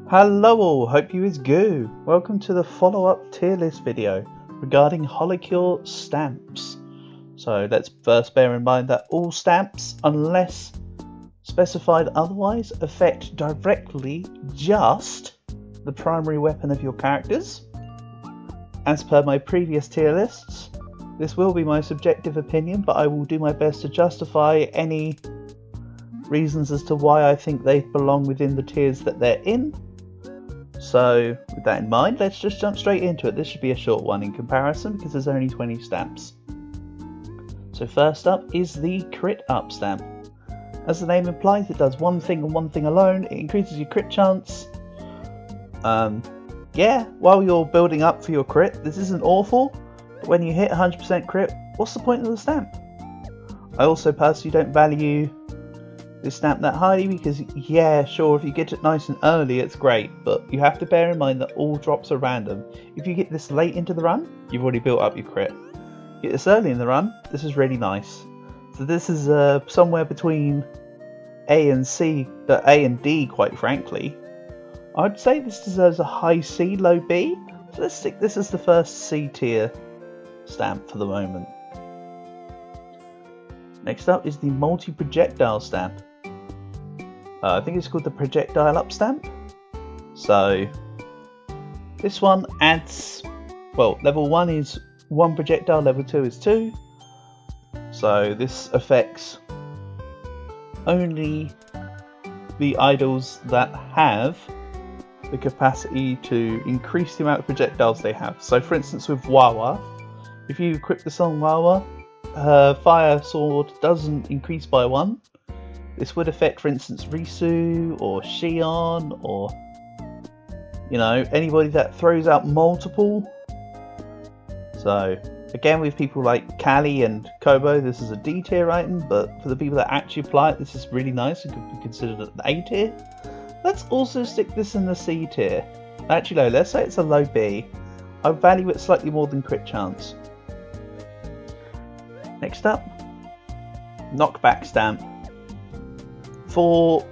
Hello all, hope you is good. Welcome to the follow-up tier list video regarding HoloCure stamps. So let's first bear in mind that all stamps, unless specified otherwise, affect directly just the primary weapon of your characters. As per my previous tier lists, this will be my subjective opinion, but I will do my best to justify any reasons as to why I think they belong within the tiers that they're in. So with that in mind, let's just jump straight into it. This should be a short one in comparison because there's only 20 stamps. So first up is the crit up stamp. As the name implies, it does one thing and one thing alone. It increases your crit chance. While you're building up for your crit, this isn't awful, but when you hit 100% crit, what's the point of the stamp? I also personally don't value this stamp that highly because, yeah, sure, if you get it nice and early, it's great, but you have to bear in mind that all drops are random. If you get this late into the run, you've already built up your crit. Get this early in the run, this is really nice. So this is somewhere between A and C, A and D, quite frankly. I'd say this deserves a high C, low B. So let's stick this as the first C tier stamp for the moment. Next up is the multi-projectile stamp. I think it's called the projectile up stamp. So this one adds, well, level 1 is 1 projectile, level 2 is 2. So this affects only the idols that have the capacity to increase the amount of projectiles they have. So for instance with Wawa, if you equip the song Wawa, her fire sword doesn't increase by 1. This would affect, for instance, Risu or Shion or, you know, anybody that throws out multiple. So again, with people like Kali and Kobo, this is a D tier item, but for the people that actually apply it, this is really nice. It could be considered an A tier. Let's also stick this in the C tier. Actually, no, let's say it's a low B. I value it slightly more than crit chance. Next up, knockback stamp. For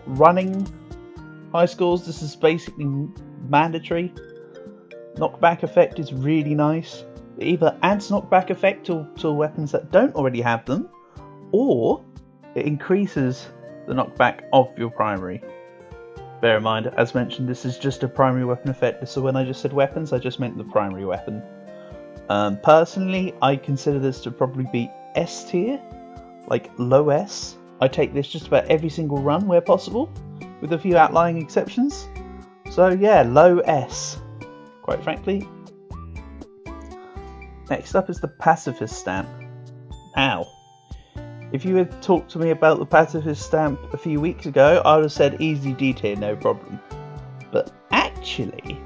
running high scores, this is basically mandatory. Knockback effect is really nice. It either adds knockback effect to weapons that don't already have them, or it increases the knockback of your primary. Bear in mind, as mentioned, this is just a primary weapon effect, so when I just said weapons, I just meant the primary weapon. Personally, I consider this to probably be S tier, like low S. I take this just about every single run where possible, with a few outlying exceptions. So yeah, low S, quite frankly. Next up is the pacifist stamp. Now, if you had talked to me about the pacifist stamp a few weeks ago, I would have said easy D tier, no problem. But actually,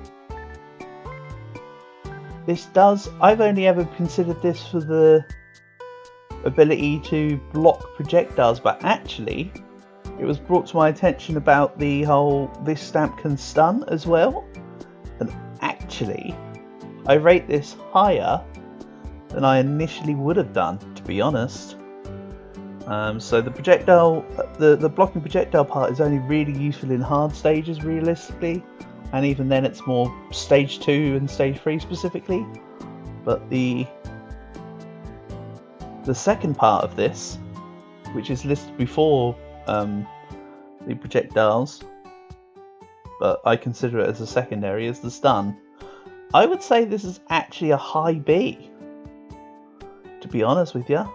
I've only ever considered this for the ability to block projectiles, but actually it was brought to my attention about the whole this stamp can stun as well, and actually I rate this higher than I initially would have done, to be honest. So the projectile, the blocking projectile part is only really useful in hard stages realistically, and even then it's more stage 2 and stage 3 specifically. But the second part of this, which is listed before the projectiles, but I consider it as a secondary, is the stun. I would say this is actually a high B, to be honest with you.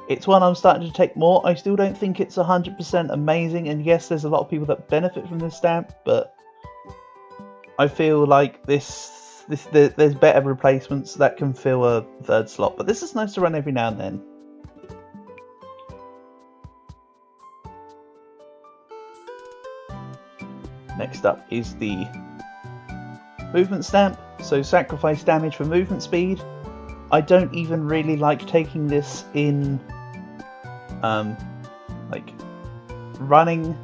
It's one I'm starting to take more. I still don't think it's 100% amazing, and yes, there's a lot of people that benefit from this stamp, but I feel like there's better replacements that can fill a third slot, but this is nice to run every now and then. Next up is the movement stamp. So sacrifice damage for movement speed. I don't even really like taking this in like running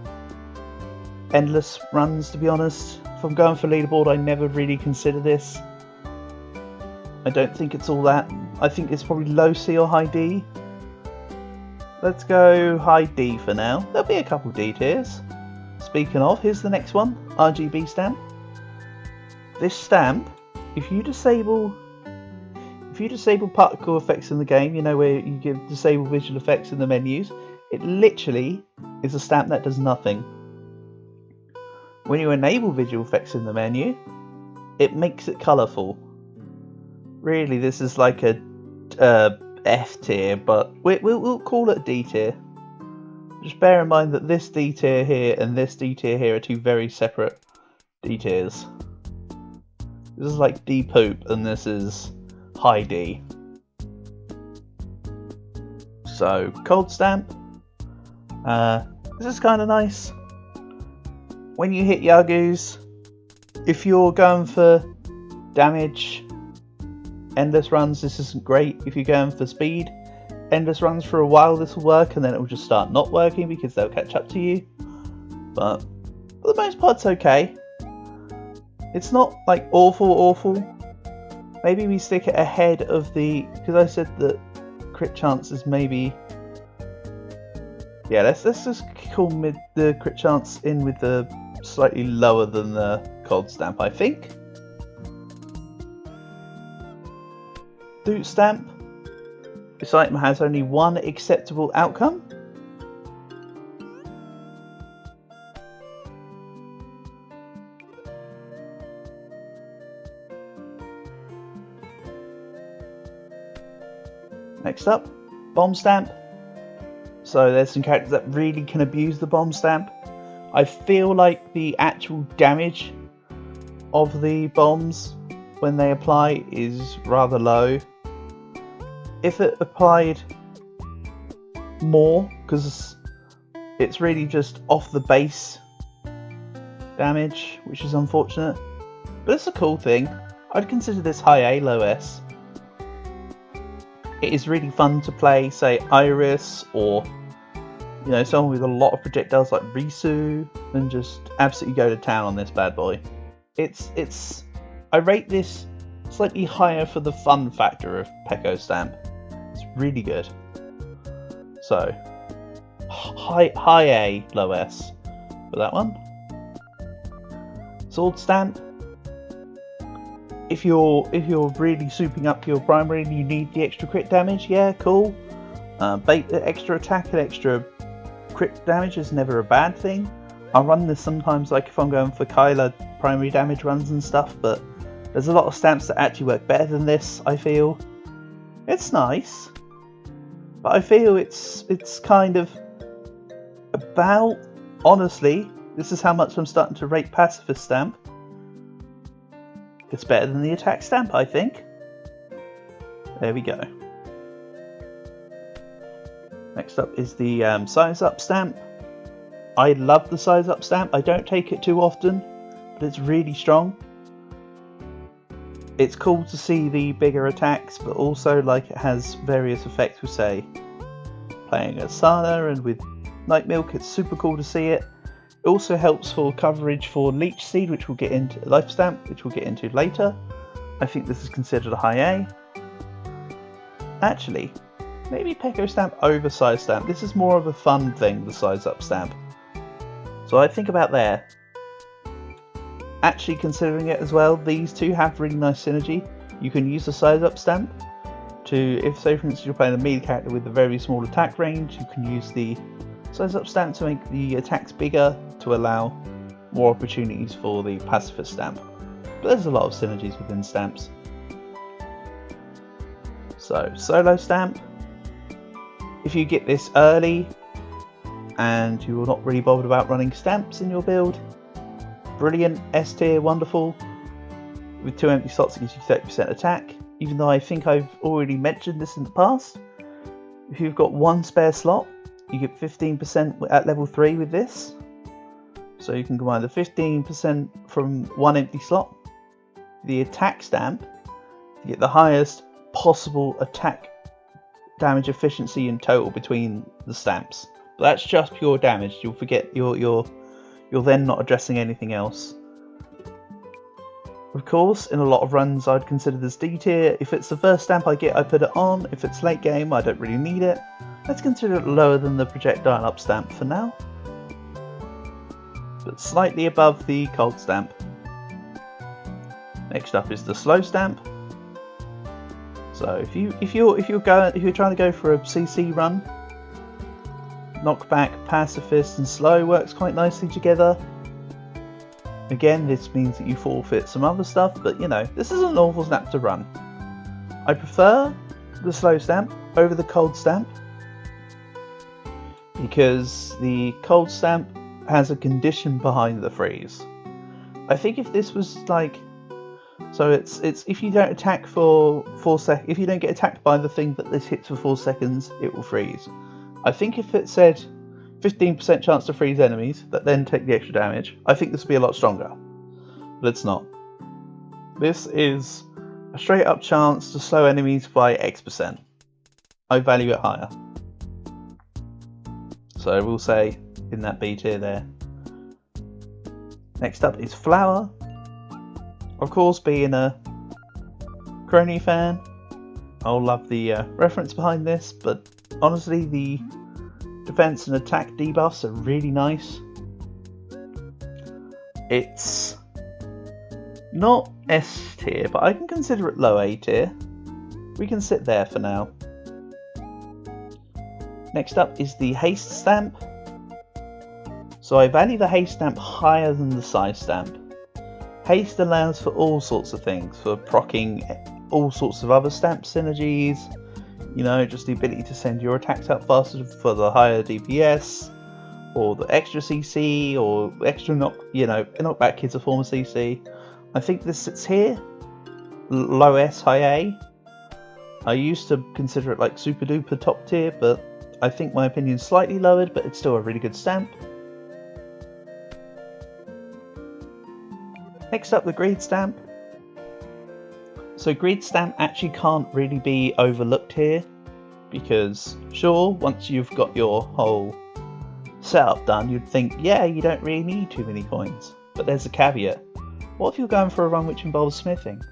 endless runs, to be honest. If I'm going for leaderboard, I never really consider this. I don't think it's all that. I think it's probably low C or high D. Let's go high D for now. There'll be a couple D tiers. speaking of, here's the next one, RGB stamp. This stamp, if you disable particle effects in the game, you know where you give disable visual effects in the menus, it literally is a stamp that does nothing. When you enable visual effects in the menu, it makes it colourful. Really, this is like a F tier, but we'll call it D tier. Just bear in mind that this D tier here and this D tier here are two very separate D tiers. This is like D poop and this is high D. So, cold stamp. This is kind of nice. When you hit Yagus, if you're going for damage, endless runs, this isn't great. If you're going for speed, endless runs for a while, this will work, and then it will just start not working because they'll catch up to you. But for the most part, it's okay. It's not like awful. Maybe we stick it ahead of the, because I said that crit chances maybe. Yeah, let's just call the crit chance in with the slightly lower than the cold stamp, I think. Doot stamp. This item has only one acceptable outcome. Next up, bomb stamp. So there's some characters that really can abuse the bomb stamp. I feel like the actual damage of the bombs when they apply is rather low. If it applied more, because it's really just off the base damage, which is unfortunate. But it's a cool thing. I'd consider this high A, low S. It is really fun to play, say, Iris, or you know, someone with a lot of projectiles like Risu, and just absolutely go to town on this bad boy. I rate this slightly higher for the fun factor of Peko Stamp. It's really good. So, high A, low S for that one. Sword Stamp. If you're really souping up your primary and you need the extra crit damage, yeah, cool. Extra attack and extra crit damage is never a bad thing. I run this sometimes, like if I'm going for Kyla primary damage runs and stuff, but there's a lot of stamps that actually work better than this, I feel. It's nice, but I feel it's kind of about, honestly, this is how much I'm starting to rate Pacifist Stamp. It's better than the attack stamp, I think. There we go. Next up is the size up stamp. I love the size up stamp. I don't take it too often, but it's really strong. It's cool to see the bigger attacks, but also like it has various effects with, say, playing as Sana and with Night Milk. It's super cool to see it. It also helps for coverage for Leech Seed, which we'll get into, Life Stamp, which we'll get into later. I think this is considered a high A. Actually, maybe Peko Stamp over Size Stamp. This is more of a fun thing, the Size Up Stamp. So I think about there. Actually considering it as well, these two have really nice synergy. You can use the Size Up Stamp to, if say for instance you're playing a melee character with a very small attack range, you can use the Size Up Stamp to make the attacks bigger to allow more opportunities for the Pacifist Stamp. But there's a lot of synergies within stamps. So, Solo Stamp. If you get this early and you're not really bothered about running stamps in your build, brilliant, S tier, wonderful. With 2 empty slots it gives you 30% attack, even though I think I've already mentioned this in the past. If you've got 1 spare slot, you get 15% at level 3 with this. So you can combine the 15% from 1 empty slot. The attack stamp, you get the highest possible attack damage efficiency in total between the stamps. But that's just pure damage. You'll forget you're then not addressing anything else. Of course, in a lot of runs I'd consider this D tier. If it's the first stamp I get, I put it on. If it's late game, I don't really need it. Let's consider it lower than the projectile up stamp for now. but slightly above the cold stamp. Next up is the slow stamp. So if you're trying to go for a CC run, knockback, pacifist, and slow works quite nicely together. Again, this means that you forfeit some other stuff, but you know, this is an awful stamp to run. I prefer the slow stamp over the cold stamp because the cold stamp has a condition behind the freeze. I think if this was like, so it's if you don't attack for 4 seconds, if you don't get attacked by the thing that this hits for 4 seconds, it will freeze. I think if it said 15% chance to freeze enemies that then take the extra damage, I think this would be a lot stronger. But it's not. This is a straight up chance to slow enemies by X%. I value it higher. So we'll say in that B tier there. Next up is Flower. Of course, being a Crony fan, I'll love the reference behind this, but honestly the defense and attack debuffs are really nice. It's not S tier, but I can consider it low A tier. We can sit there for now. Next up is the haste stamp. So I value the haste stamp higher than the size stamp. Haste allows for all sorts of things, for proccing all sorts of other stamp synergies, you know, just the ability to send your attacks out faster for the higher DPS, or the extra CC, or extra knockback is a form of CC. I think this sits here, low S, high A. I used to consider it like super duper top tier, but I think my opinion's slightly lowered, but it's still a really good stamp. Next up, the greed stamp. So greed stamp actually can't really be overlooked here, because sure, once you've got your whole setup done, you'd think, yeah, you don't really need too many coins. But there's a caveat. What if you're going for a run which involves smithing?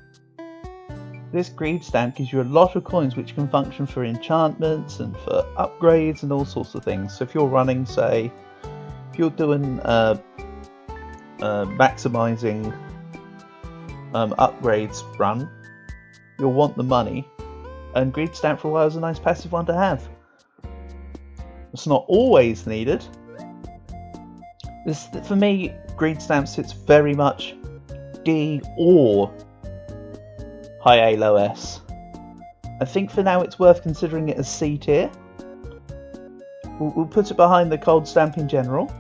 This greed stamp gives you a lot of coins which can function for enchantments and for upgrades and all sorts of things. So if you're running, say, if you're doing maximizing upgrades run, you'll want the money, and greed stamp for a while is a nice passive one to have. It's not always needed. This, for me, greed stamp sits very much D or high A, low S. I think for now it's worth considering it as C tier. We'll put it behind the cold stamp in general.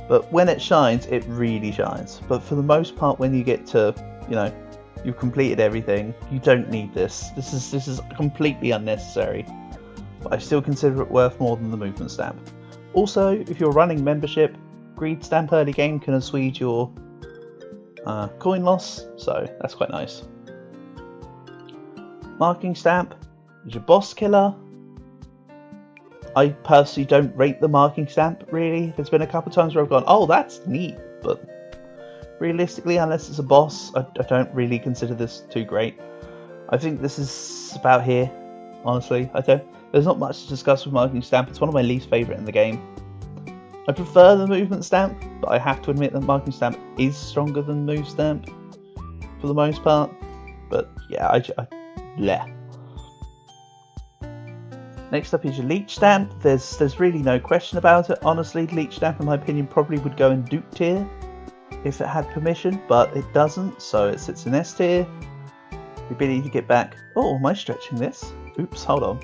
But when it shines, it really shines. But for the most part, when you get to, you know, you've completed everything, you don't need this. This is completely unnecessary. But I still consider it worth more than the movement stamp. Also, if you're running membership, greed stamp early game can assuage your coin loss, so that's quite nice. Marking stamp is your boss killer. I personally don't rate the marking stamp, really. There's been a couple of times where I've gone, oh, that's neat, but realistically, unless it's a boss, I don't really consider this too great. I think this is about here, honestly. There's not much to discuss with marking stamp. It's one of my least favourite in the game. I prefer the movement stamp, but I have to admit that marking stamp is stronger than move stamp for the most part. But yeah, yeah. Next up is your leech stamp. There's really no question about it. Honestly, leech stamp in my opinion probably would go in dupe tier if it had permission, but it doesn't, so it sits in S tier. The ability to get back. Oh, am I stretching this? Oops, hold on.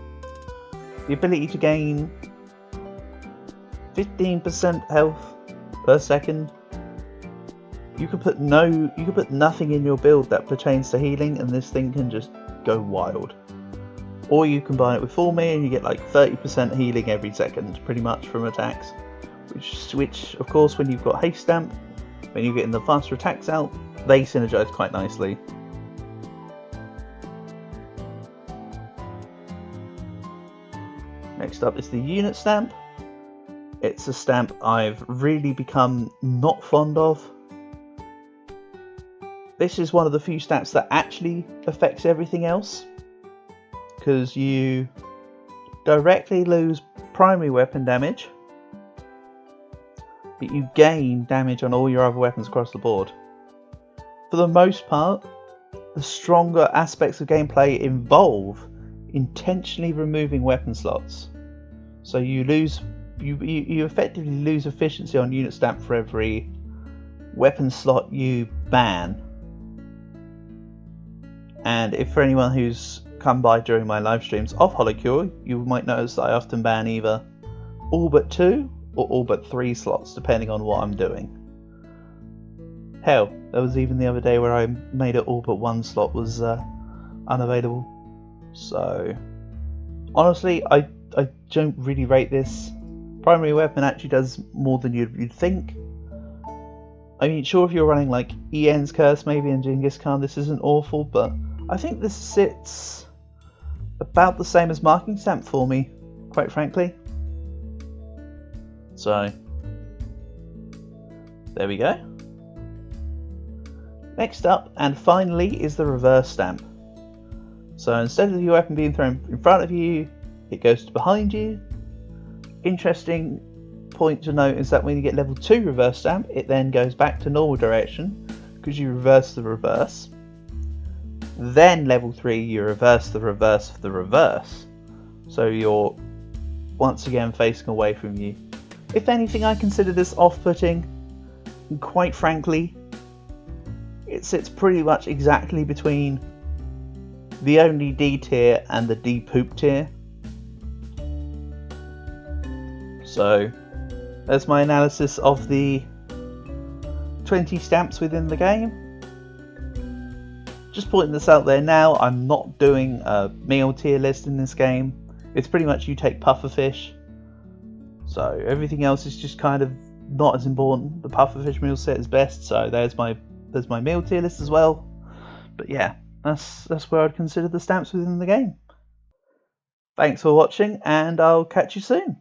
The ability to gain 15% health per second. You could put nothing in your build that pertains to healing, and this thing can just go wild. Or you combine it with Full Me and you get like 30% healing every second, pretty much, from attacks. Which of course, when you've got Haste Stamp, when you're getting the faster attacks out, they synergize quite nicely. Next up is the Unit Stamp. It's a stamp I've really become not fond of. This is one of the few stamps that actually affects everything else, because you directly lose primary weapon damage, but you gain damage on all your other weapons across the board. For the most part, the stronger aspects of gameplay involve intentionally removing weapon slots. So you effectively lose efficiency on unit stamp for every weapon slot you ban. And if for anyone who's come by during my live streams of HoloCure, you might notice that I often ban either all but 2 or all but 3 slots, depending on what I'm doing. Hell, there was even the other day where I made it all but 1 slot was unavailable. So honestly, I don't really rate this. Primary weapon actually does more than you'd think. I mean, sure, if you're running like Ian's Curse maybe and Genghis Khan, this isn't awful, but I think this sits about the same as Marking Stamp for me, quite frankly. So there we go. Next up, and finally, is the Reverse Stamp. So instead of your weapon being thrown in front of you, it goes to behind you. Interesting point to note is that when you get level 2 Reverse Stamp, it then goes back to normal direction because you reverse the reverse. Then level 3, you reverse the reverse of the reverse. So you're once again facing away from you. If anything, I consider this off-putting. And quite frankly, it sits pretty much exactly between the only D tier and the D poop tier. So that's my analysis of the 20 stamps within the game. Just pointing this out there now, I'm not doing a meal tier list in this game. It's pretty much you take pufferfish. So everything else is just kind of not as important. The pufferfish meal set is best, so there's my meal tier list as well. But yeah, that's where I'd consider the stamps within the game. Thanks for watching, and I'll catch you soon.